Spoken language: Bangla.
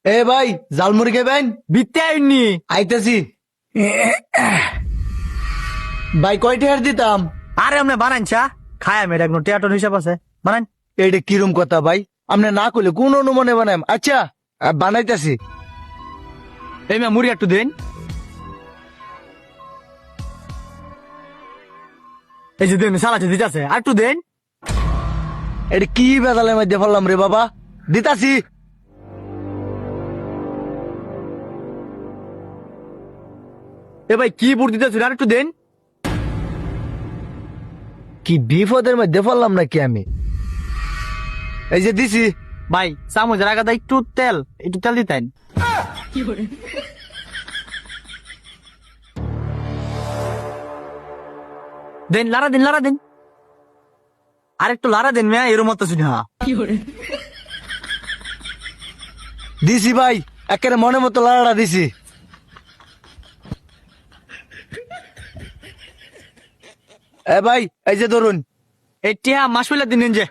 এ ভাই জালমুড়ি খাবেন? বিতে আইনি আইতেছি। ভাই কয় টাকার দিতাম? আরে আমনে বানান চা খায় মেয়ের একদম টিয়াটন হিসাব আছে বানান। এটা কিরম কথা ভাই? আপনি না করলে কোন অনুমানে বানাম? আচ্ছা বানাইতেছি। এই মা মুড়ি একটু দেন। এই যে দেন সালাচে দিতেছে আর একটু দেন। এটা কি বেদালের মধ্যে ফেললাম রে বাবা, দিতাছি। এ ভাই কি বুট দিতেছে আর একটু দেন। কি বিপদের মধ্যে ফেললাম নাকি আমি? এই যে দিছি। ভাই চামচের আগাদা একটু তেল দিতেন। দেন লারা দেন আর একটু লারা দেন মেয়া এর মতো শুনে। দিছি ভাই, একেবারে মনে মতো লাড়াটা দিছি। এ ভাই এই যে ধরুন। এটা মাস পেলে দিন যে